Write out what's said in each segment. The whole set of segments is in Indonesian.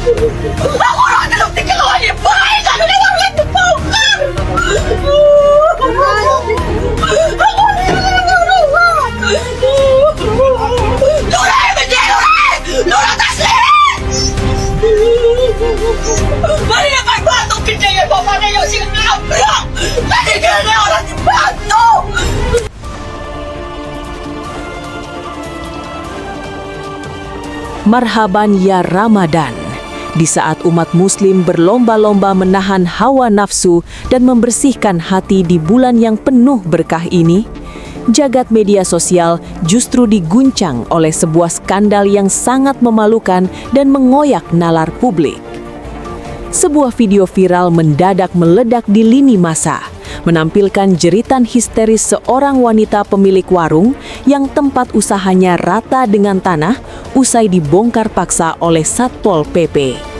Ako lang dalam tinggalan ni Bay! Ano na lang ito bongkar? Ako Lura MJ! Lura Taslit! Mari na kayo batong kinjayan mo pa na yung sinangabrak! Nanigil na oras ni Bato! Marhaban ya Ramadan. Di saat umat muslim berlomba-lomba menahan hawa nafsu dan membersihkan hati di bulan yang penuh berkah ini, jagat media sosial justru diguncang oleh sebuah skandal yang sangat memalukan dan mengoyak nalar publik. Sebuah video viral mendadak meledak di lini massa, menampilkan jeritan histeris seorang wanita pemilik warung yang tempat usahanya rata dengan tanah usai dibongkar paksa oleh Satpol PP.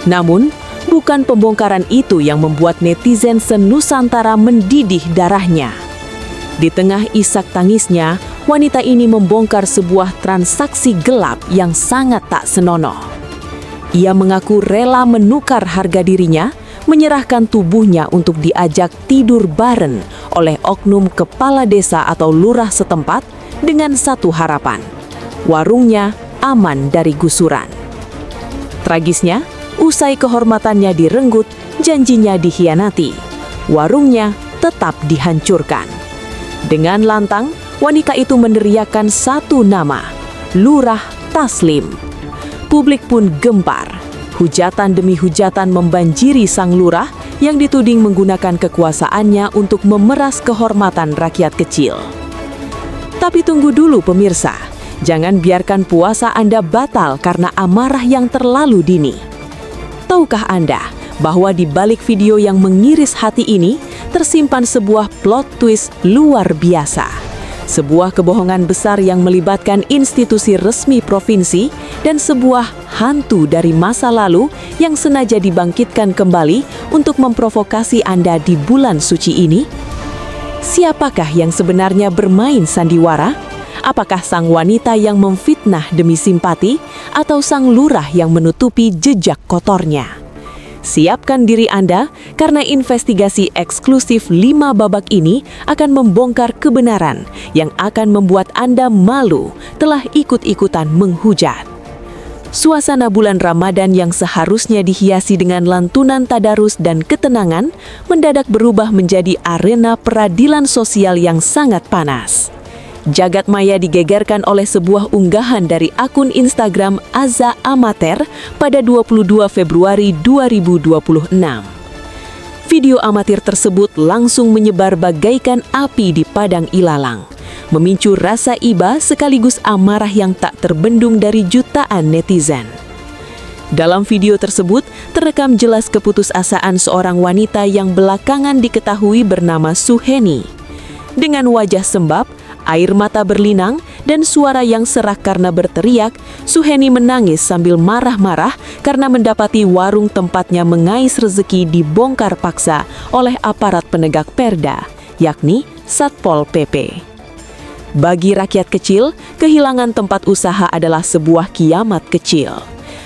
Namun, bukan pembongkaran itu yang membuat netizen senusantara mendidih darahnya. Di tengah isak tangisnya, wanita ini membongkar sebuah transaksi gelap yang sangat tak senonoh. Ia mengaku rela menukar harga dirinya, menyerahkan tubuhnya untuk diajak tidur bareng oleh oknum kepala desa atau lurah setempat dengan satu harapan: warungnya aman dari gusuran. Tragisnya, usai kehormatannya direnggut, janjinya dikhianati. Warungnya tetap dihancurkan. Dengan lantang, wanita itu meneriakkan satu nama, Lurah Taslim. Publik pun gempar. Hujatan demi hujatan membanjiri sang lurah yang dituding menggunakan kekuasaannya untuk memeras kehormatan rakyat kecil. Tapi tunggu dulu pemirsa, jangan biarkan puasa Anda batal karena amarah yang terlalu dini. Tahukah Anda bahwa di balik video yang mengiris hati ini tersimpan sebuah plot twist luar biasa? Sebuah kebohongan besar yang melibatkan institusi resmi provinsi dan sebuah hantu dari masa lalu yang sengaja dibangkitkan kembali untuk memprovokasi Anda di bulan suci ini. Siapakah yang sebenarnya bermain sandiwara? Apakah sang wanita yang memfitnah demi simpati atau sang lurah yang menutupi jejak kotornya? Siapkan diri Anda karena investigasi eksklusif 5 babak ini akan membongkar kebenaran yang akan membuat Anda malu telah ikut-ikutan menghujat. Suasana bulan Ramadan yang seharusnya dihiasi dengan lantunan tadarus dan ketenangan mendadak berubah menjadi arena peradilan sosial yang sangat panas. Jagat maya digegerkan oleh sebuah unggahan dari akun Instagram Aza Amater pada 22 Februari 2026. Video amatir tersebut langsung menyebar bagaikan api di padang ilalang, memicu rasa iba sekaligus amarah yang tak terbendung dari jutaan netizen. Dalam video tersebut, terekam jelas keputusasaan seorang wanita yang belakangan diketahui bernama Suheni. Dengan wajah sembab, air mata berlinang, dan suara yang serak karena berteriak, Suheni menangis sambil marah-marah karena mendapati warung tempatnya mengais rezeki dibongkar paksa oleh aparat penegak perda, yakni Satpol PP. Bagi rakyat kecil, kehilangan tempat usaha adalah sebuah kiamat kecil.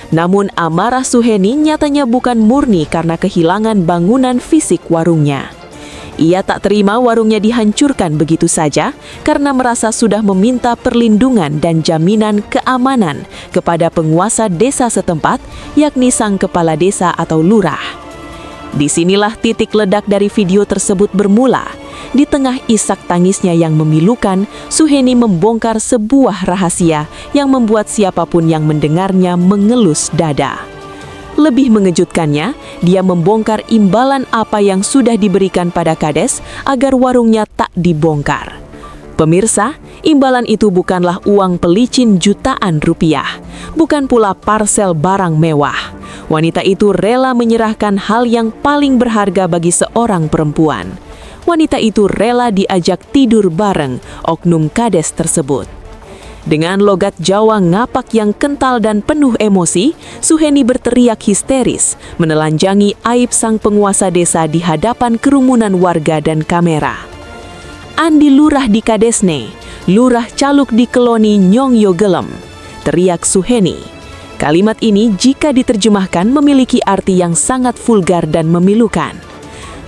Namun amarah Suheni nyatanya bukan murni karena kehilangan bangunan fisik warungnya. Ia tak terima warungnya dihancurkan begitu saja karena merasa sudah meminta perlindungan dan jaminan keamanan kepada penguasa desa setempat, yakni sang kepala desa atau lurah. Disinilah titik ledak dari video tersebut bermula. Di tengah isak tangisnya yang memilukan, Suheni membongkar sebuah rahasia yang membuat siapapun yang mendengarnya mengelus dada. Lebih mengejutkannya, dia membongkar imbalan apa yang sudah diberikan pada Kades agar warungnya tak dibongkar. Pemirsa, imbalan itu bukanlah uang pelicin jutaan rupiah, bukan pula parsel barang mewah. Wanita itu rela menyerahkan hal yang paling berharga bagi seorang perempuan. Wanita itu rela diajak tidur bareng oknum Kades tersebut. Dengan logat Jawa ngapak yang kental dan penuh emosi, Suheni berteriak histeris, menelanjangi aib sang penguasa desa di hadapan kerumunan warga dan kamera. Andi lurah di Kadesne, lurah caluk di Keloni Nyong Yo Gelem, teriak Suheni. Kalimat ini jika diterjemahkan memiliki arti yang sangat vulgar dan memilukan.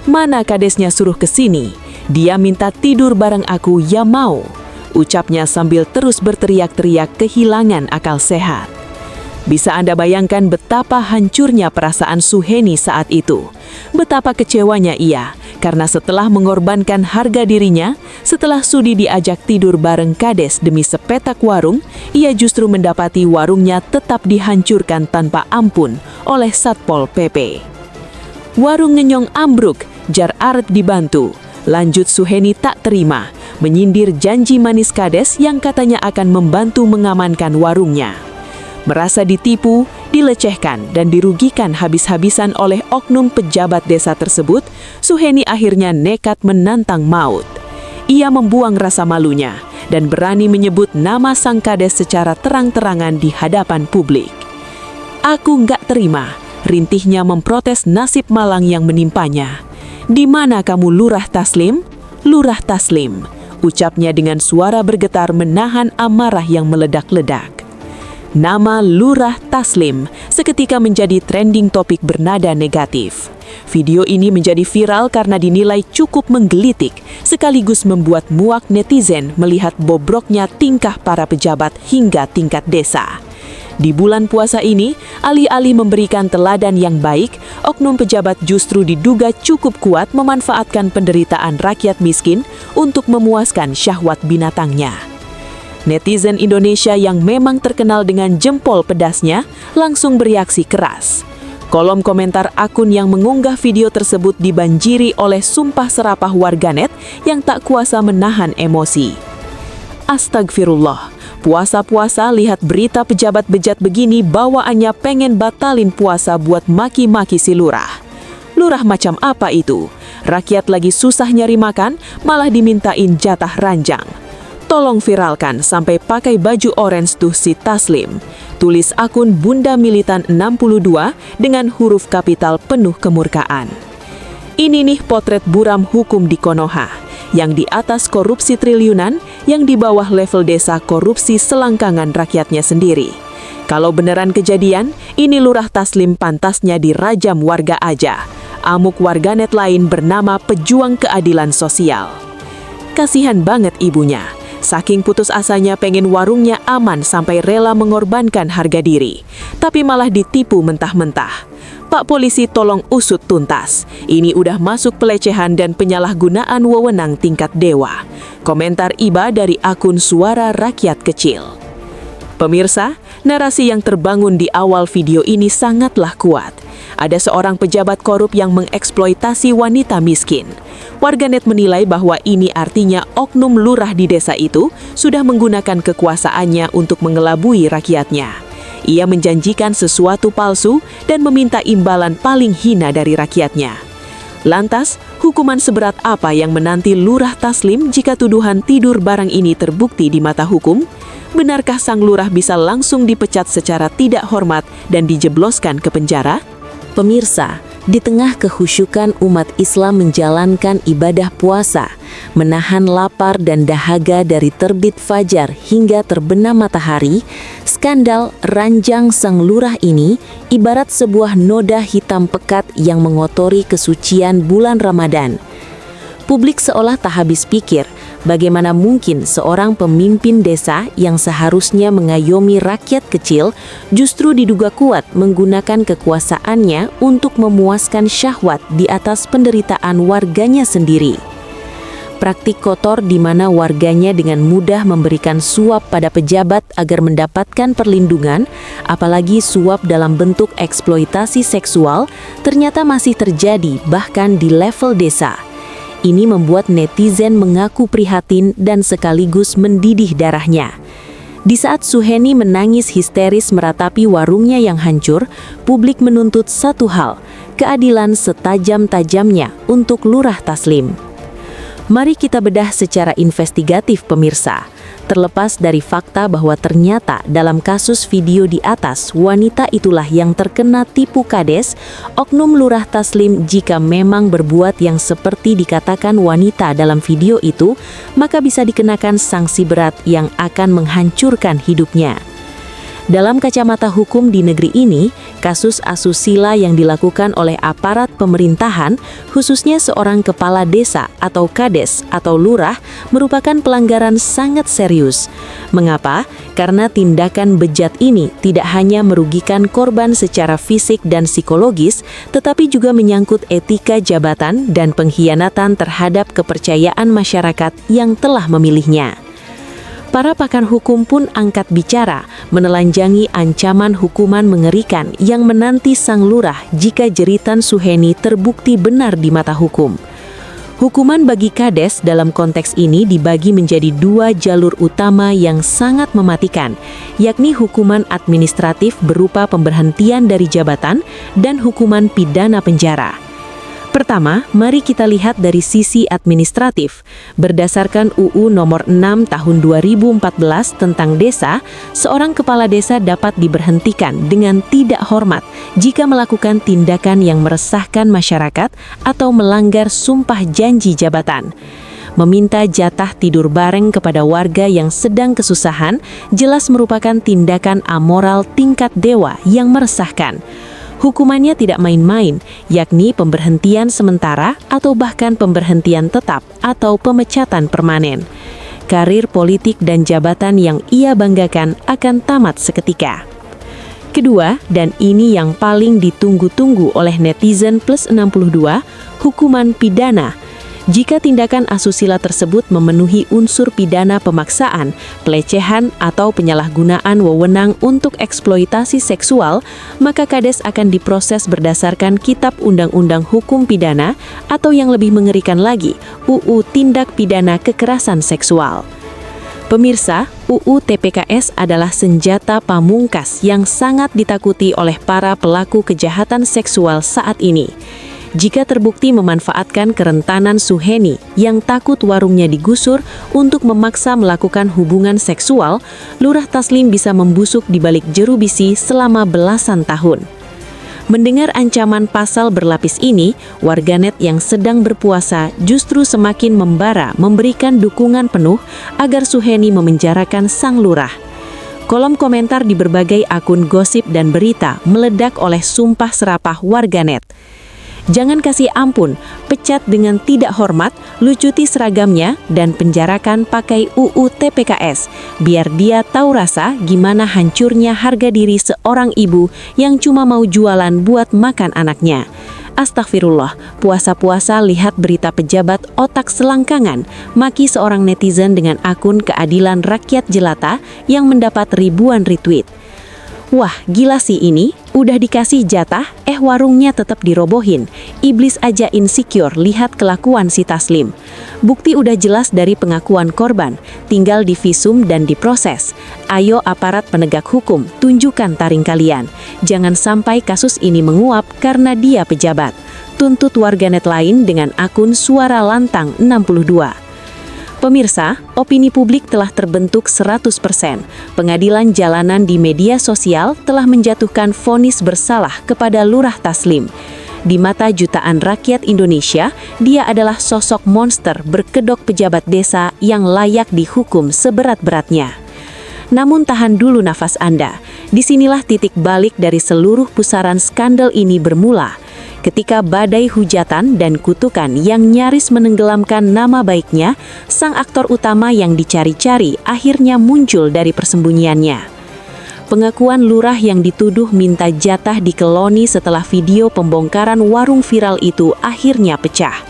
Mana kadesnya suruh ke sini? Dia minta tidur bareng aku, ya mau. Ucapnya sambil terus berteriak-teriak kehilangan akal sehat. Bisa Anda bayangkan betapa hancurnya perasaan Suheni saat itu. Betapa kecewanya ia, karena setelah mengorbankan harga dirinya, setelah sudi diajak tidur bareng kades demi sepetak warung, ia justru mendapati warungnya tetap dihancurkan tanpa ampun oleh Satpol PP. Warung Ngenyong ambruk, jar Aret dibantu. Lanjut Suheni tak terima, menyindir janji manis kades yang katanya akan membantu mengamankan warungnya. Merasa ditipu, dilecehkan, dan dirugikan habis-habisan oleh oknum pejabat desa tersebut, Suheni akhirnya nekat menantang maut. Ia membuang rasa malunya dan berani menyebut nama sang kades secara terang-terangan di hadapan publik. "Aku nggak terima," rintihnya memprotes nasib malang yang menimpanya. "Di mana kamu Lurah Taslim? Lurah Taslim," ucapnya dengan suara bergetar menahan amarah yang meledak-ledak. Nama Lurah Taslim seketika menjadi trending topik bernada negatif. Video ini menjadi viral karena dinilai cukup menggelitik, sekaligus membuat muak netizen melihat bobroknya tingkah para pejabat hingga tingkat desa. Di bulan puasa ini, alih-alih memberikan teladan yang baik, oknum pejabat justru diduga cukup kuat memanfaatkan penderitaan rakyat miskin untuk memuaskan syahwat binatangnya. Netizen Indonesia yang memang terkenal dengan jempol pedasnya langsung bereaksi keras. Kolom komentar akun yang mengunggah video tersebut dibanjiri oleh sumpah serapah warganet yang tak kuasa menahan emosi. Astagfirullah, puasa-puasa lihat berita pejabat bejat begini bawaannya pengen batalin puasa buat maki-maki si lurah. Lurah macam apa itu? Rakyat lagi susah nyari makan, malah dimintain jatah ranjang. Tolong viralkan sampai pakai baju orange tuh si Taslim. Tulis akun Bunda Militan 62 dengan huruf kapital penuh kemurkaan. Ini nih potret buram hukum di Konoha. Yang di atas korupsi triliunan, yang di bawah level desa korupsi selangkangan rakyatnya sendiri. Kalau beneran kejadian, ini Lurah Taslim pantasnya dirajam warga aja. Amuk warganet lain bernama Pejuang Keadilan Sosial. Kasihan banget ibunya. Saking putus asanya pengen warungnya aman sampai rela mengorbankan harga diri. Tapi malah ditipu mentah-mentah. Pak Polisi tolong usut tuntas. Ini udah masuk pelecehan dan penyalahgunaan wewenang tingkat dewa. Komentar Iba dari akun Suara Rakyat Kecil. Pemirsa, narasi yang terbangun di awal video ini sangatlah kuat. Ada seorang pejabat korup yang mengeksploitasi wanita miskin. Warganet menilai bahwa ini artinya oknum lurah di desa itu sudah menggunakan kekuasaannya untuk mengelabui rakyatnya. Ia menjanjikan sesuatu palsu dan meminta imbalan paling hina dari rakyatnya. Lantas, hukuman seberat apa yang menanti Lurah Taslim jika tuduhan tidur barang ini terbukti di mata hukum? Benarkah sang lurah bisa langsung dipecat secara tidak hormat dan dijebloskan ke penjara? Pemirsa, di tengah kehusyukan umat Islam menjalankan ibadah puasa, menahan lapar dan dahaga dari terbit fajar hingga terbenam matahari, skandal ranjang sang lurah ini ibarat sebuah noda hitam pekat yang mengotori kesucian bulan Ramadan. Publik seolah tak habis pikir, bagaimana mungkin seorang pemimpin desa yang seharusnya mengayomi rakyat kecil justru diduga kuat menggunakan kekuasaannya untuk memuaskan syahwat di atas penderitaan warganya sendiri. Praktik kotor di mana warganya dengan mudah memberikan suap pada pejabat agar mendapatkan perlindungan, apalagi suap dalam bentuk eksploitasi seksual, ternyata masih terjadi bahkan di level desa. Ini membuat netizen mengaku prihatin dan sekaligus mendidih darahnya. Di saat Suheni menangis histeris meratapi warungnya yang hancur, publik menuntut satu hal, keadilan setajam-tajamnya untuk Lurah Taslim. Mari kita bedah secara investigatif pemirsa. Terlepas dari fakta bahwa ternyata dalam kasus video di atas, wanita itulah yang terkena tipu kades, oknum Lurah Taslim jika memang berbuat yang seperti dikatakan wanita dalam video itu, maka bisa dikenakan sanksi berat yang akan menghancurkan hidupnya. Dalam kacamata hukum di negeri ini, kasus asusila yang dilakukan oleh aparat pemerintahan, khususnya seorang kepala desa atau kades atau lurah, merupakan pelanggaran sangat serius. Mengapa? Karena tindakan bejat ini tidak hanya merugikan korban secara fisik dan psikologis, tetapi juga menyangkut etika jabatan dan pengkhianatan terhadap kepercayaan masyarakat yang telah memilihnya. Para pakar hukum pun angkat bicara, menelanjangi ancaman hukuman mengerikan yang menanti sang lurah jika jeritan Suheni terbukti benar di mata hukum. Hukuman bagi kades dalam konteks ini dibagi menjadi 2 jalur utama yang sangat mematikan, yakni hukuman administratif berupa pemberhentian dari jabatan dan hukuman pidana penjara. Pertama, mari kita lihat dari sisi administratif. Berdasarkan UU Nomor 6 Tahun 2014 tentang desa, seorang kepala desa dapat diberhentikan dengan tidak hormat jika melakukan tindakan yang meresahkan masyarakat atau melanggar sumpah janji jabatan. Meminta jatah tidur bareng kepada warga yang sedang kesusahan jelas merupakan tindakan amoral tingkat dewa yang meresahkan. Hukumannya tidak main-main, yakni pemberhentian sementara atau bahkan pemberhentian tetap atau pemecatan permanen. Karir politik dan jabatan yang ia banggakan akan tamat seketika. Kedua, dan ini yang paling ditunggu-tunggu oleh netizen plus 62, hukuman pidana. Jika tindakan asusila tersebut memenuhi unsur pidana pemaksaan, pelecehan, atau penyalahgunaan wewenang untuk eksploitasi seksual, maka kades akan diproses berdasarkan Kitab Undang-Undang Hukum Pidana atau yang lebih mengerikan lagi, UU Tindak Pidana Kekerasan Seksual. Pemirsa, UU TPKS adalah senjata pamungkas yang sangat ditakuti oleh para pelaku kejahatan seksual saat ini. Jika terbukti memanfaatkan kerentanan Suheni yang takut warungnya digusur untuk memaksa melakukan hubungan seksual, Lurah Taslim bisa membusuk di balik jeru besi selama belasan tahun. Mendengar ancaman pasal berlapis ini, warganet yang sedang berpuasa justru semakin membara memberikan dukungan penuh agar Suheni memenjarakan sang lurah. Kolom komentar di berbagai akun gosip dan berita meledak oleh sumpah serapah warganet. Jangan kasih ampun, pecat dengan tidak hormat, lucuti seragamnya, dan penjarakan pakai UU TPKS, biar dia tahu rasa gimana hancurnya harga diri seorang ibu yang cuma mau jualan buat makan anaknya. Astagfirullah, puasa-puasa lihat berita pejabat otak selangkangan, maki seorang netizen dengan akun Keadilan Rakyat Jelata yang mendapat ribuan retweet. Wah, gila sih ini, udah dikasih jatah, warungnya tetap dirobohin. Iblis aja insecure lihat kelakuan si Taslim. Bukti udah jelas dari pengakuan korban, tinggal divisum dan diproses. Ayo aparat penegak hukum, tunjukkan taring kalian. Jangan sampai kasus ini menguap karena dia pejabat. Tuntut warganet lain dengan akun Suara Lantang 62. Pemirsa, opini publik telah terbentuk 100%. Pengadilan jalanan di media sosial telah menjatuhkan vonis bersalah kepada Lurah Taslim. Di mata jutaan rakyat Indonesia, dia adalah sosok monster berkedok pejabat desa yang layak dihukum seberat-beratnya. Namun tahan dulu nafas Anda. Disinilah titik balik dari seluruh pusaran skandal ini bermula. Ketika badai hujatan dan kutukan yang nyaris menenggelamkan nama baiknya, sang aktor utama yang dicari-cari akhirnya muncul dari persembunyiannya. Pengakuan lurah yang dituduh minta jatah dikeloni setelah video pembongkaran warung viral itu akhirnya pecah.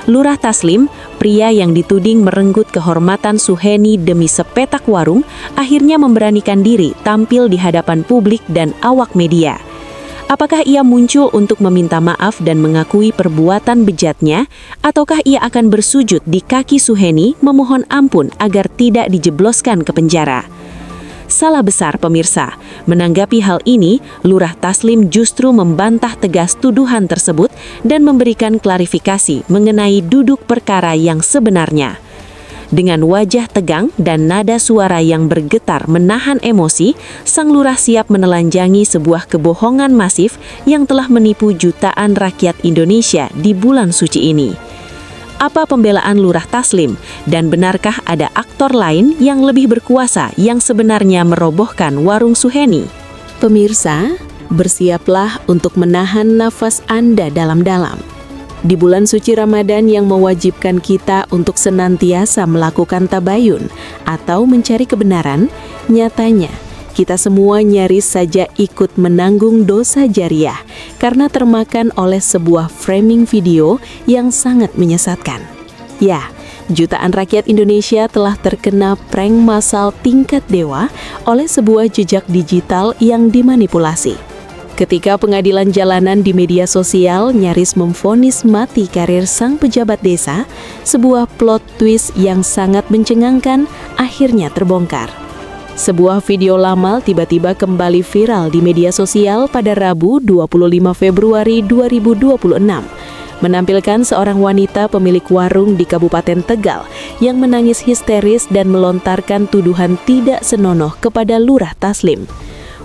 Lurah Taslim, pria yang dituding merenggut kehormatan Suheni demi sepetak warung, akhirnya memberanikan diri tampil di hadapan publik dan awak media. Apakah ia muncul untuk meminta maaf dan mengakui perbuatan bejatnya, ataukah ia akan bersujud di kaki Suheni memohon ampun agar tidak dijebloskan ke penjara? Salah besar pemirsa. Menanggapi hal ini, Lurah Taslim justru membantah tegas tuduhan tersebut dan memberikan klarifikasi mengenai duduk perkara yang sebenarnya. Dengan wajah tegang dan nada suara yang bergetar menahan emosi, sang lurah siap menelanjangi sebuah kebohongan masif yang telah menipu jutaan rakyat Indonesia di bulan suci ini. Apa pembelaan Lurah Taslim? Dan benarkah ada aktor lain yang lebih berkuasa yang sebenarnya merobohkan warung Suheni? Pemirsa, bersiaplah untuk menahan nafas Anda dalam-dalam. Di bulan suci Ramadan yang mewajibkan kita untuk senantiasa melakukan tabayun atau mencari kebenaran, nyatanya kita semua nyaris saja ikut menanggung dosa jariah karena termakan oleh sebuah framing video yang sangat menyesatkan. Ya, jutaan rakyat Indonesia telah terkena prank massal tingkat dewa oleh sebuah jejak digital yang dimanipulasi. Ketika pengadilan jalanan di media sosial nyaris memvonis mati karir sang pejabat desa, sebuah plot twist yang sangat mencengangkan akhirnya terbongkar. Sebuah video lama tiba-tiba kembali viral di media sosial pada Rabu 25 Februari 2026, menampilkan seorang wanita pemilik warung di Kabupaten Tegal yang menangis histeris dan melontarkan tuduhan tidak senonoh kepada Lurah Taslim.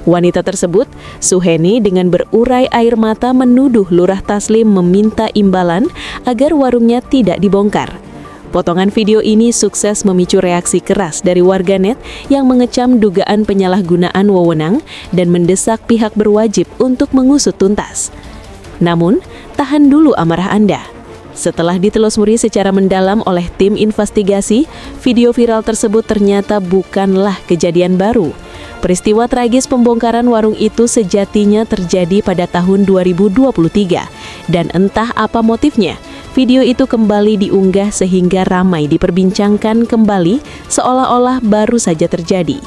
Wanita tersebut, Suheni, dengan berurai air mata menuduh Lurah Taslim meminta imbalan agar warungnya tidak dibongkar. Potongan video ini sukses memicu reaksi keras dari warganet yang mengecam dugaan penyalahgunaan wewenang dan mendesak pihak berwajib untuk mengusut tuntas. Namun, tahan dulu amarah Anda. Setelah ditelusuri secara mendalam oleh tim investigasi, video viral tersebut ternyata bukanlah kejadian baru. Peristiwa tragis pembongkaran warung itu sejatinya terjadi pada tahun 2023, dan entah apa motifnya, video itu kembali diunggah sehingga ramai diperbincangkan kembali seolah-olah baru saja terjadi.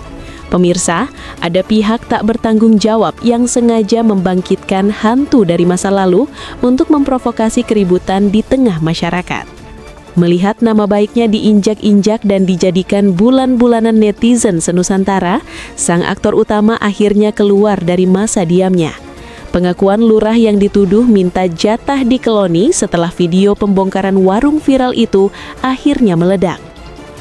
Pemirsa, ada pihak tak bertanggung jawab yang sengaja membangkitkan hantu dari masa lalu untuk memprovokasi keributan di tengah masyarakat. Melihat nama baiknya diinjak-injak dan dijadikan bulan-bulanan netizen senusantara, sang aktor utama akhirnya keluar dari masa diamnya. Pengakuan lurah yang dituduh minta jatah di koloni setelah video pembongkaran warung viral itu akhirnya meledak.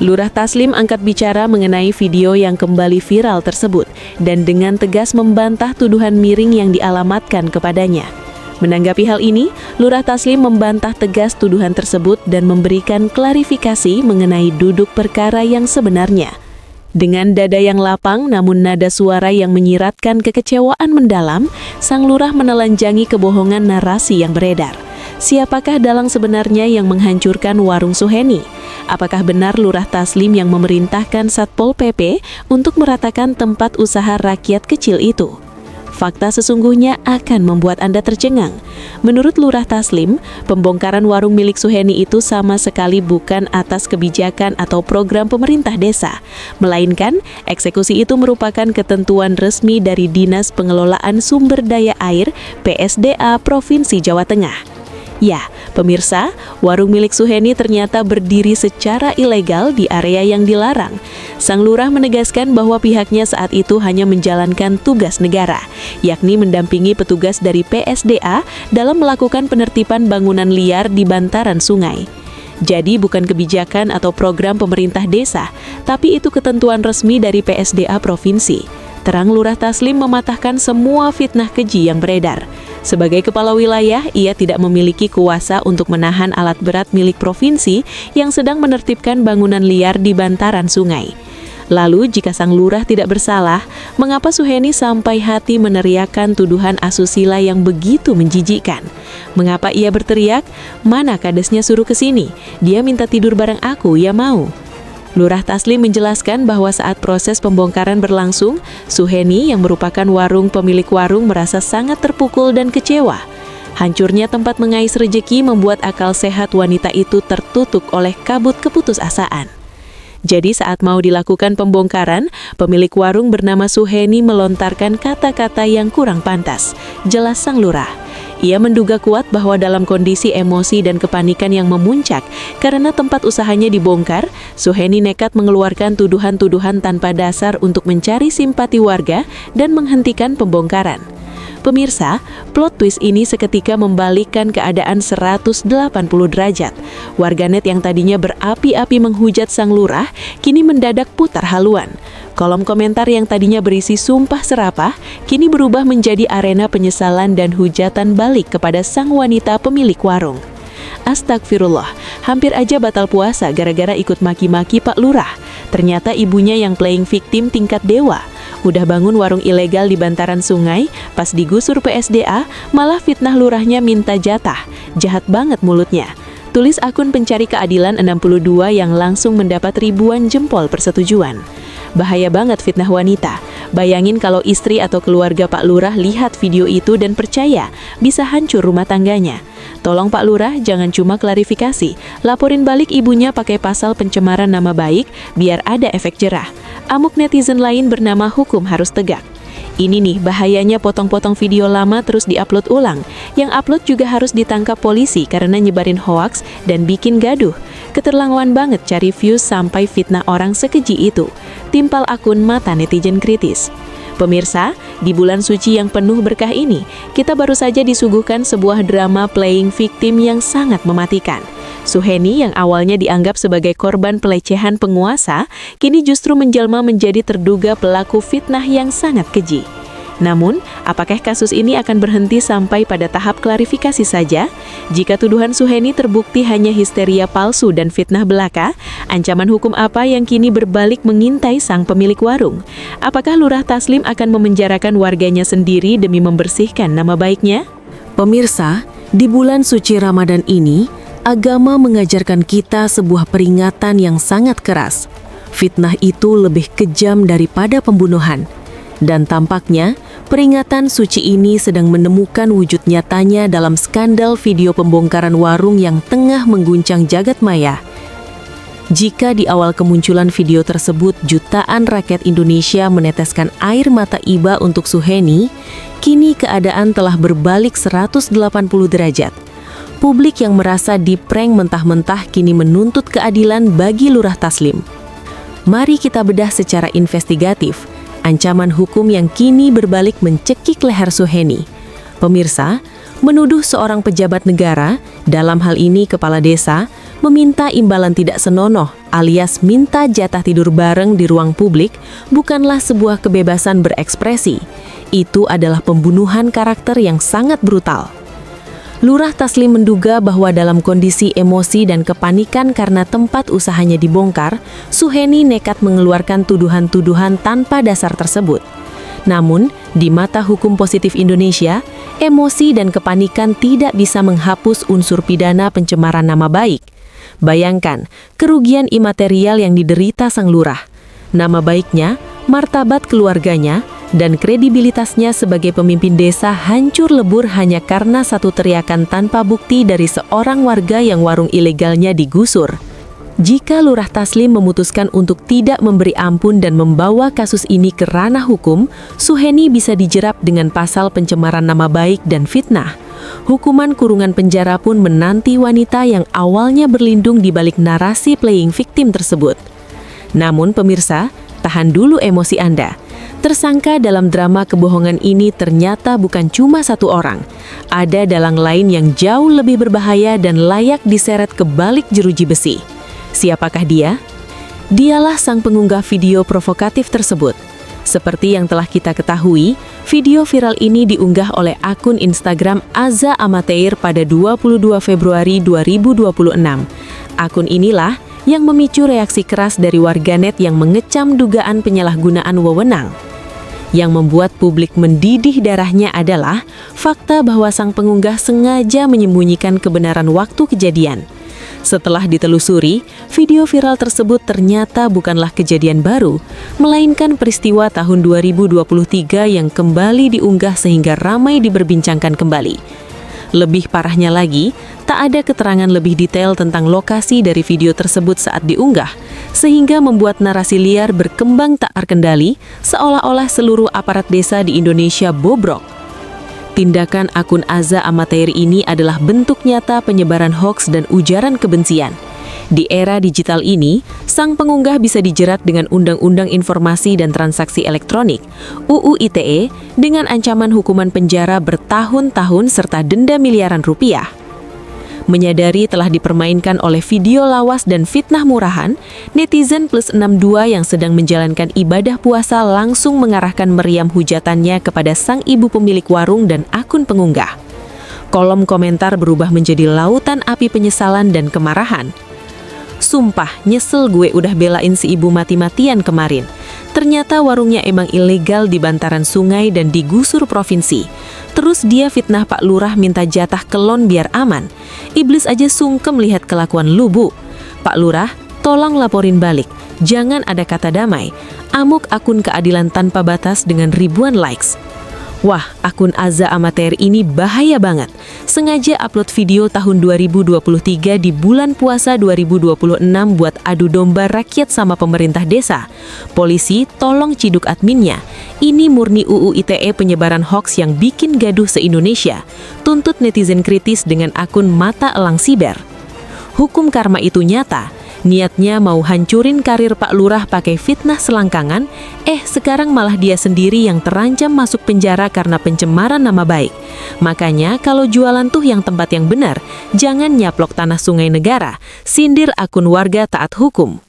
Lurah Taslim angkat bicara mengenai video yang kembali viral tersebut dan dengan tegas membantah tuduhan miring yang dialamatkan kepadanya. Menanggapi hal ini, Lurah Taslim membantah tegas tuduhan tersebut dan memberikan klarifikasi mengenai duduk perkara yang sebenarnya. Dengan dada yang lapang namun nada suara yang menyiratkan kekecewaan mendalam, sang lurah menelanjangi kebohongan narasi yang beredar. Siapakah dalang sebenarnya yang menghancurkan warung Suheni? Apakah benar Lurah Taslim yang memerintahkan Satpol PP untuk meratakan tempat usaha rakyat kecil itu? Fakta sesungguhnya akan membuat Anda tercengang. Menurut Lurah Taslim, pembongkaran warung milik Suheni itu sama sekali bukan atas kebijakan atau program pemerintah desa, melainkan eksekusi itu merupakan ketentuan resmi dari Dinas Pengelolaan Sumber Daya Air PSDA Provinsi Jawa Tengah. Ya, pemirsa, warung milik Suheni ternyata berdiri secara ilegal di area yang dilarang. Sang lurah menegaskan bahwa pihaknya saat itu hanya menjalankan tugas negara, yakni mendampingi petugas dari PSDA dalam melakukan penertiban bangunan liar di bantaran sungai. Jadi bukan kebijakan atau program pemerintah desa, tapi itu ketentuan resmi dari PSDA Provinsi. Terang Lurah Taslim mematahkan semua fitnah keji yang beredar. Sebagai kepala wilayah, ia tidak memiliki kuasa untuk menahan alat berat milik provinsi yang sedang menertibkan bangunan liar di bantaran sungai. Lalu, jika sang lurah tidak bersalah, mengapa Suheni sampai hati meneriakkan tuduhan asusila yang begitu menjijikkan? Mengapa ia berteriak, "Mana kadesnya suruh ke sini? Dia minta tidur bareng aku, ya mau?" Lurah Taslim menjelaskan bahwa saat proses pembongkaran berlangsung, Suheni yang merupakan pemilik warung merasa sangat terpukul dan kecewa. Hancurnya tempat mengais rejeki membuat akal sehat wanita itu tertutup oleh kabut keputusasaan. Jadi saat mau dilakukan pembongkaran, pemilik warung bernama Suheni melontarkan kata-kata yang kurang pantas, jelas sang lurah. Ia menduga kuat bahwa dalam kondisi emosi dan kepanikan yang memuncak karena tempat usahanya dibongkar, Suheni nekat mengeluarkan tuduhan-tuduhan tanpa dasar untuk mencari simpati warga dan menghentikan pembongkaran. Pemirsa, plot twist ini seketika membalikkan keadaan 180 derajat. Warganet yang tadinya berapi-api menghujat sang lurah, kini mendadak putar haluan. Kolom komentar yang tadinya berisi sumpah serapah, kini berubah menjadi arena penyesalan dan hujatan balik kepada sang wanita pemilik warung. Astagfirullah, hampir aja batal puasa gara-gara ikut maki-maki Pak Lurah. Ternyata ibunya yang playing victim tingkat dewa. Udah bangun warung ilegal di bantaran sungai, pas digusur PSDA, malah fitnah lurahnya minta jatah. Jahat banget mulutnya. Tulis akun pencari keadilan 62 yang langsung mendapat ribuan jempol persetujuan. Bahaya banget fitnah wanita. Bayangin kalau istri atau keluarga Pak Lurah lihat video itu dan percaya, bisa hancur rumah tangganya. Tolong Pak Lurah jangan cuma klarifikasi, laporin balik ibunya pakai pasal pencemaran nama baik biar ada efek jerah. Amuk netizen lain bernama hukum harus tegak. Ini nih bahayanya potong-potong video lama terus diupload ulang. Yang upload juga harus ditangkap polisi karena nyebarin hoaks dan bikin gaduh. Keterlaluan banget cari views sampai fitnah orang sekeji itu. Timpal akun mata netizen kritis. Pemirsa, di bulan suci yang penuh berkah ini, kita baru saja disuguhkan sebuah drama playing victim yang sangat mematikan. Suheni yang awalnya dianggap sebagai korban pelecehan penguasa, kini justru menjelma menjadi terduga pelaku fitnah yang sangat keji. Namun, apakah kasus ini akan berhenti sampai pada tahap klarifikasi saja? Jika tuduhan Suheni terbukti hanya histeria palsu dan fitnah belaka, ancaman hukum apa yang kini berbalik mengintai sang pemilik warung? Apakah Lurah Taslim akan memenjarakan warganya sendiri demi membersihkan nama baiknya? Pemirsa, di bulan suci Ramadan ini, agama mengajarkan kita sebuah peringatan yang sangat keras. Fitnah itu lebih kejam daripada pembunuhan. Dan tampaknya, peringatan suci ini sedang menemukan wujud nyatanya dalam skandal video pembongkaran warung yang tengah mengguncang jagat maya. Jika di awal kemunculan video tersebut jutaan rakyat Indonesia meneteskan air mata iba untuk Suheni, kini keadaan telah berbalik 180 derajat. Publik yang merasa diprank mentah-mentah kini menuntut keadilan bagi Lurah Taslim. Mari kita bedah secara investigatif ancaman hukum yang kini berbalik mencekik leher Suheni. Pemirsa, menuduh seorang pejabat negara, dalam hal ini kepala desa, meminta imbalan tidak senonoh alias minta jatah tidur bareng di ruang publik bukanlah sebuah kebebasan berekspresi. Itu adalah pembunuhan karakter yang sangat brutal. Lurah Taslim menduga bahwa dalam kondisi emosi dan kepanikan karena tempat usahanya dibongkar, Suheni nekat mengeluarkan tuduhan-tuduhan tanpa dasar tersebut. Namun, di mata hukum positif Indonesia, emosi dan kepanikan tidak bisa menghapus unsur pidana pencemaran nama baik. Bayangkan, kerugian imaterial yang diderita sang lurah. Nama baiknya, martabat keluarganya, dan kredibilitasnya sebagai pemimpin desa hancur lebur hanya karena satu teriakan tanpa bukti dari seorang warga yang warung ilegalnya digusur. Jika Lurah Taslim memutuskan untuk tidak memberi ampun dan membawa kasus ini ke ranah hukum, Suheni bisa dijerat dengan pasal pencemaran nama baik dan fitnah. Hukuman kurungan penjara pun menanti wanita yang awalnya berlindung di balik narasi playing victim tersebut. Namun pemirsa, tahan dulu emosi Anda. Tersangka dalam drama kebohongan ini ternyata bukan cuma satu orang. Ada dalang lain yang jauh lebih berbahaya dan layak diseret ke balik jeruji besi. Siapakah dia? Dialah sang pengunggah video provokatif tersebut. Seperti yang telah kita ketahui, video viral ini diunggah oleh akun Instagram Aza Amateir pada 22 Februari 2026. Akun inilah yang memicu reaksi keras dari warganet yang mengecam dugaan penyalahgunaan wewenang. Yang membuat publik mendidih darahnya adalah fakta bahwa sang pengunggah sengaja menyembunyikan kebenaran waktu kejadian. Setelah ditelusuri, video viral tersebut ternyata bukanlah kejadian baru, melainkan peristiwa tahun 2023 yang kembali diunggah sehingga ramai diperbincangkan kembali. Lebih parahnya lagi, tak ada keterangan lebih detail tentang lokasi dari video tersebut saat diunggah, sehingga membuat narasi liar berkembang tak terkendali, seolah-olah seluruh aparat desa di Indonesia bobrok. Tindakan akun Aza Amateir ini adalah bentuk nyata penyebaran hoaks dan ujaran kebencian. Di era digital ini, sang pengunggah bisa dijerat dengan Undang-Undang Informasi dan Transaksi Elektronik (UU ITE) dengan ancaman hukuman penjara bertahun-tahun serta denda miliaran rupiah. Menyadari telah dipermainkan oleh video lawas dan fitnah murahan, netizen plus 62 yang sedang menjalankan ibadah puasa langsung mengarahkan meriam hujatannya kepada sang ibu pemilik warung dan akun pengunggah. Kolom komentar berubah menjadi lautan api penyesalan dan kemarahan. Sumpah, nyesel gue udah belain si ibu mati-matian kemarin. Ternyata warungnya emang ilegal di bantaran sungai dan digusur provinsi. Terus dia fitnah Pak Lurah minta jatah kelon biar aman. Iblis aja sungkem lihat kelakuan lu, Bu. Pak Lurah, tolong laporin balik. Jangan ada kata damai. Amuk akun keadilan tanpa batas dengan ribuan likes. Wah, akun Aza Amater ini bahaya banget. Sengaja upload video tahun 2023 di bulan puasa 2026 buat adu domba rakyat sama pemerintah desa. Polisi, tolong ciduk adminnya. Ini murni UU ITE penyebaran hoaks yang bikin gaduh se-Indonesia. Tuntut netizen kritis dengan akun Mata Elang Siber. Hukum karma itu nyata. Niatnya mau hancurin karir Pak Lurah pakai fitnah selangkangan, sekarang malah dia sendiri yang terancam masuk penjara karena pencemaran nama baik. Makanya kalau jualan tuh yang tempat yang benar, jangan nyaplok tanah sungai negara, sindir akun warga taat hukum.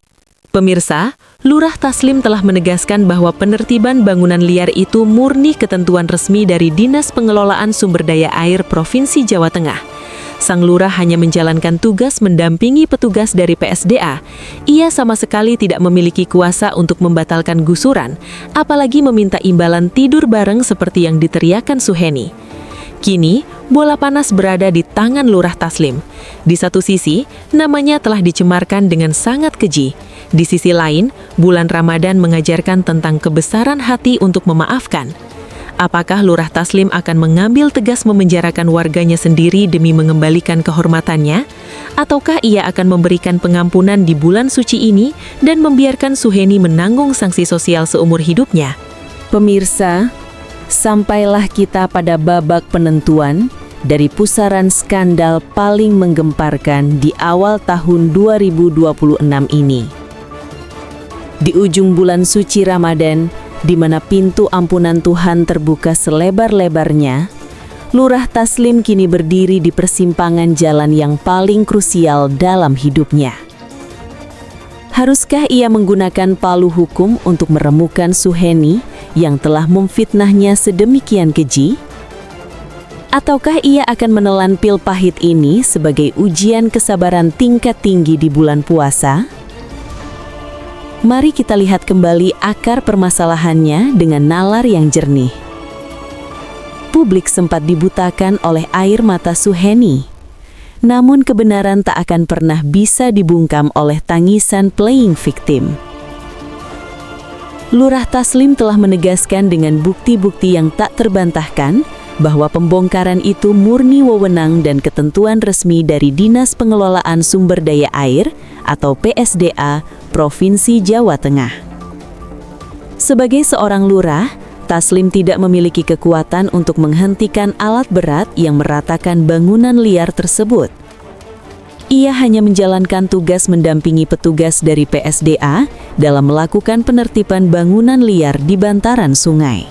Pemirsa, Lurah Taslim telah menegaskan bahwa penertiban bangunan liar itu murni ketentuan resmi dari Dinas Pengelolaan Sumber Daya Air Provinsi Jawa Tengah. Sang lurah hanya menjalankan tugas mendampingi petugas dari PSDA. Ia sama sekali tidak memiliki kuasa untuk membatalkan gusuran, apalagi meminta imbalan tidur bareng seperti yang diteriakan Suheni. Kini, bola panas berada di tangan Lurah Taslim. Di satu sisi, namanya telah dicemarkan dengan sangat keji. Di sisi lain, bulan Ramadan mengajarkan tentang kebesaran hati untuk memaafkan. Apakah Lurah Taslim akan mengambil tegas memenjarakan warganya sendiri demi mengembalikan kehormatannya? Ataukah ia akan memberikan pengampunan di bulan suci ini dan membiarkan Suheni menanggung sanksi sosial seumur hidupnya? Pemirsa, sampailah kita pada babak penentuan dari pusaran skandal paling menggemparkan di awal tahun 2026 ini. Di ujung bulan suci Ramadan, di mana pintu ampunan Tuhan terbuka selebar-lebarnya, Lurah Taslim kini berdiri di persimpangan jalan yang paling krusial dalam hidupnya. Haruskah ia menggunakan palu hukum untuk meremukan Suheni yang telah memfitnahnya sedemikian keji? Ataukah ia akan menelan pil pahit ini sebagai ujian kesabaran tingkat tinggi di bulan puasa? Mari kita lihat kembali akar permasalahannya dengan nalar yang jernih. Publik sempat dibutakan oleh air mata Suheni. Namun kebenaran tak akan pernah bisa dibungkam oleh tangisan playing victim. Lurah Taslim telah menegaskan dengan bukti-bukti yang tak terbantahkan bahwa pembongkaran itu murni wewenang dan ketentuan resmi dari Dinas Pengelolaan Sumber Daya Air atau PSDA Provinsi Jawa Tengah. Sebagai seorang lurah, Taslim tidak memiliki kekuatan untuk menghentikan alat berat yang meratakan bangunan liar tersebut. Ia hanya menjalankan tugas mendampingi petugas dari PSDA dalam melakukan penertiban bangunan liar di bantaran sungai.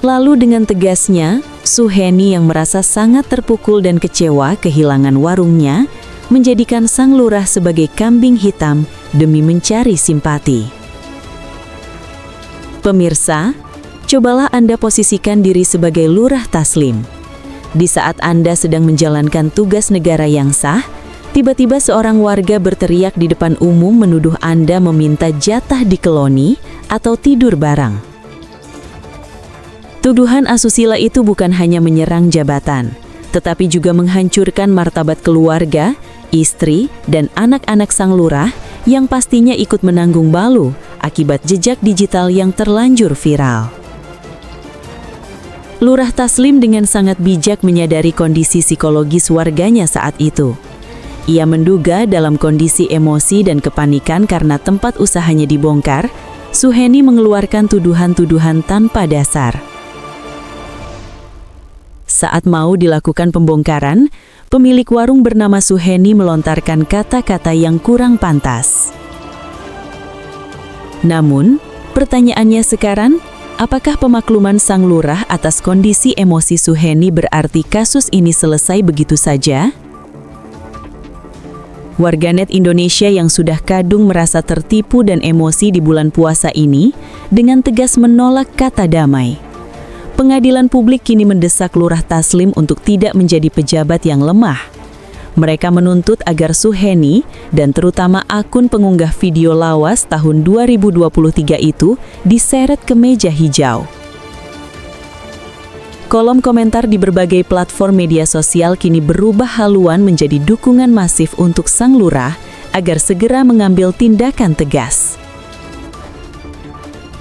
Lalu dengan tegasnya, Suheni yang merasa sangat terpukul dan kecewa kehilangan warungnya, menjadikan sang lurah sebagai kambing hitam demi mencari simpati. Pemirsa, cobalah Anda posisikan diri sebagai Lurah Taslim. Di saat Anda sedang menjalankan tugas negara yang sah, tiba-tiba seorang warga berteriak di depan umum menuduh Anda meminta jatah dikeloni atau tidur bareng. Tuduhan asusila itu bukan hanya menyerang jabatan, tetapi juga menghancurkan martabat keluarga, istri, dan anak-anak sang lurah yang pastinya ikut menanggung balu akibat jejak digital yang terlanjur viral. Lurah Taslim dengan sangat bijak menyadari kondisi psikologis warganya saat itu. Ia menduga dalam kondisi emosi dan kepanikan karena tempat usahanya dibongkar, Suheni mengeluarkan tuduhan-tuduhan tanpa dasar. Saat mau dilakukan pembongkaran, pemilik warung bernama Suheni melontarkan kata-kata yang kurang pantas. Namun, pertanyaannya sekarang, apakah pemakluman sang lurah atas kondisi emosi Suheni berarti kasus ini selesai begitu saja? Warganet Indonesia yang sudah kadung merasa tertipu dan emosi di bulan puasa ini dengan tegas menolak kata damai. Pengadilan publik kini mendesak Lurah Taslim untuk tidak menjadi pejabat yang lemah. Mereka menuntut agar Suheni dan terutama akun pengunggah video lawas tahun 2023 itu diseret ke meja hijau. Kolom komentar di berbagai platform media sosial kini berubah haluan menjadi dukungan masif untuk sang lurah agar segera mengambil tindakan tegas.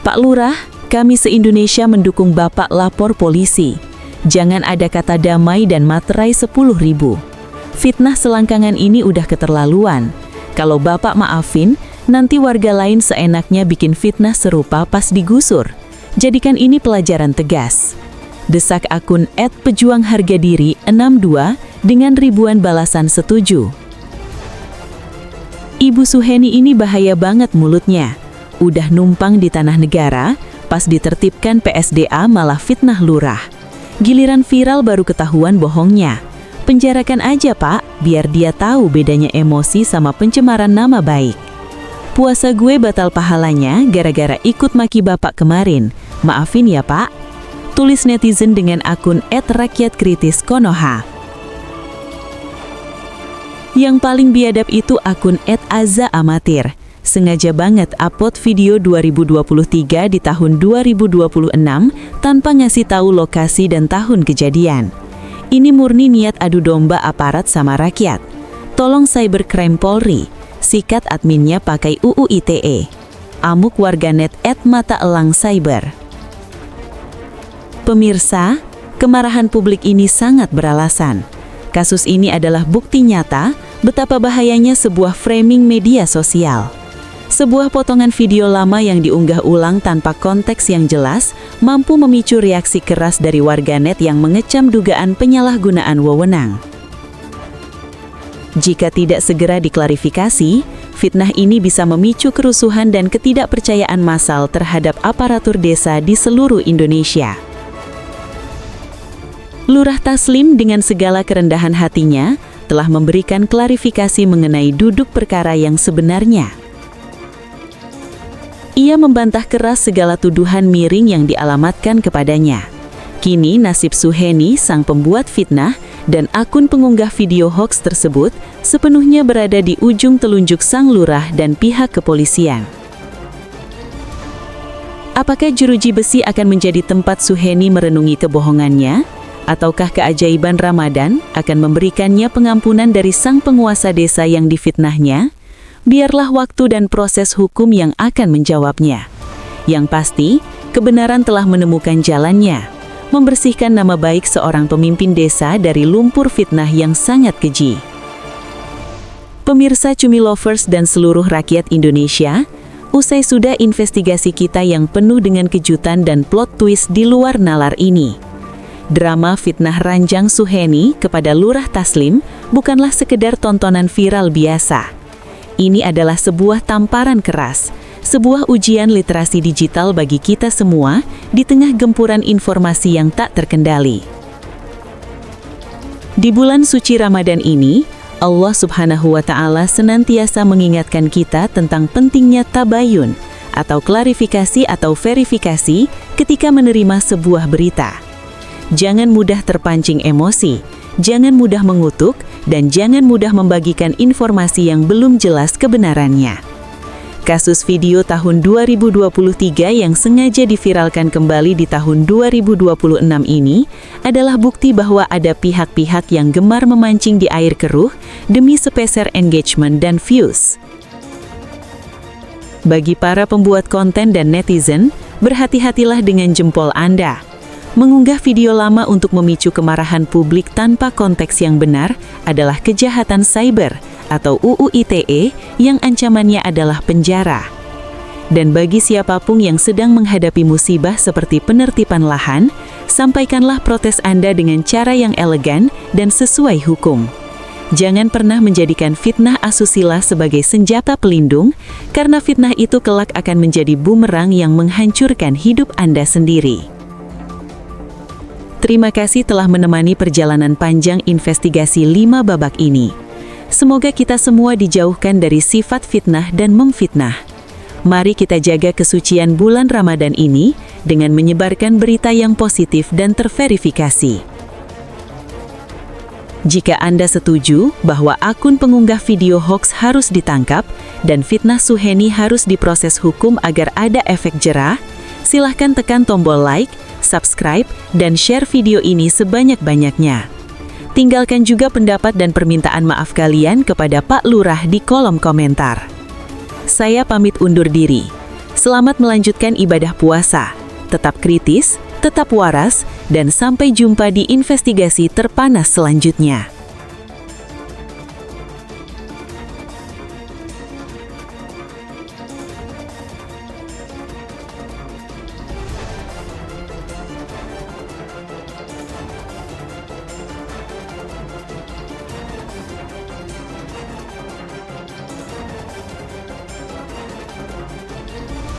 Pak Lurah, kami se-Indonesia mendukung Bapak lapor polisi. Jangan ada kata damai dan materai 10.000. Fitnah selangkangan ini udah keterlaluan. Kalau Bapak maafin, nanti warga lain seenaknya bikin fitnah serupa pas digusur. Jadikan ini pelajaran tegas. Desak akun @pejuanghargadiri62 dengan ribuan balasan setuju. Ibu Suheni ini bahaya banget mulutnya. Udah numpang di tanah negara, pas ditertibkan PSDA malah fitnah lurah. Giliran viral baru ketahuan bohongnya. Penjarakan aja Pak, biar dia tahu bedanya emosi sama pencemaran nama baik. Puasa gue batal pahalanya gara-gara ikut maki Bapak kemarin. Maafin ya Pak. Tulis netizen dengan akun @rakyatkritis_konoha. Yang paling biadab itu akun @azaamatir. Sengaja banget upload video 2023 di tahun 2026 tanpa ngasih tahu lokasi dan tahun kejadian. Ini murni niat adu domba aparat sama rakyat. Tolong Cybercrime Polri, sikat adminnya pakai UU ITE. Amuk warganet @mataelangcyber. Pemirsa, kemarahan publik ini sangat beralasan. Kasus ini adalah bukti nyata betapa bahayanya sebuah framing media sosial. Sebuah potongan video lama yang diunggah ulang tanpa konteks yang jelas mampu memicu reaksi keras dari warganet yang mengecam dugaan penyalahgunaan wewenang. Jika tidak segera diklarifikasi, fitnah ini bisa memicu kerusuhan dan ketidakpercayaan massal terhadap aparatur desa di seluruh Indonesia. Lurah Taslim dengan segala kerendahan hatinya telah memberikan klarifikasi mengenai duduk perkara yang sebenarnya. Ia membantah keras segala tuduhan miring yang dialamatkan kepadanya. Kini nasib Suheni, sang pembuat fitnah, dan akun pengunggah video hoax tersebut sepenuhnya berada di ujung telunjuk sang lurah dan pihak kepolisian. Apakah jeruji besi akan menjadi tempat Suheni merenungi kebohongannya? Ataukah keajaiban Ramadan akan memberikannya pengampunan dari sang penguasa desa yang difitnahnya? Biarlah waktu dan proses hukum yang akan menjawabnya. Yang pasti, kebenaran telah menemukan jalannya, membersihkan nama baik seorang pemimpin desa dari lumpur fitnah yang sangat keji. Pemirsa Cumi Lovers dan seluruh rakyat Indonesia, usai sudah investigasi kita yang penuh dengan kejutan dan plot twist di luar nalar ini. Drama fitnah ranjang Suheni kepada Lurah Taslim bukanlah sekedar tontonan viral biasa. Ini adalah sebuah tamparan keras, sebuah ujian literasi digital bagi kita semua di tengah gempuran informasi yang tak terkendali. Di bulan suci Ramadan ini, Allah Subhanahu wa Ta'ala senantiasa mengingatkan kita tentang pentingnya tabayun atau klarifikasi atau verifikasi ketika menerima sebuah berita. Jangan mudah terpancing emosi, jangan mudah mengutuk, dan jangan mudah membagikan informasi yang belum jelas kebenarannya. Kasus video tahun 2023 yang sengaja diviralkan kembali di tahun 2026 ini adalah bukti bahwa ada pihak-pihak yang gemar memancing di air keruh demi sepeser engagement dan views. Bagi para pembuat konten dan netizen, berhati-hatilah dengan jempol Anda. Mengunggah video lama untuk memicu kemarahan publik tanpa konteks yang benar adalah kejahatan cyber atau UU ITE yang ancamannya adalah penjara. Dan bagi siapapun yang sedang menghadapi musibah seperti penertiban lahan, sampaikanlah protes Anda dengan cara yang elegan dan sesuai hukum. Jangan pernah menjadikan fitnah asusila sebagai senjata pelindung, karena fitnah itu kelak akan menjadi bumerang yang menghancurkan hidup Anda sendiri. Terima kasih telah menemani perjalanan panjang investigasi 5 babak ini. Semoga kita semua dijauhkan dari sifat fitnah dan memfitnah. Mari kita jaga kesucian bulan Ramadan ini dengan menyebarkan berita yang positif dan terverifikasi. Jika Anda setuju bahwa akun pengunggah video hoax harus ditangkap dan fitnah Suheni harus diproses hukum agar ada efek jera, silahkan tekan tombol like, subscribe, dan share video ini sebanyak-banyaknya. Tinggalkan juga pendapat dan permintaan maaf kalian kepada Pak Lurah di kolom komentar. Saya pamit undur diri. Selamat melanjutkan ibadah puasa. Tetap kritis, tetap waras, dan sampai jumpa di investigasi terpanas selanjutnya.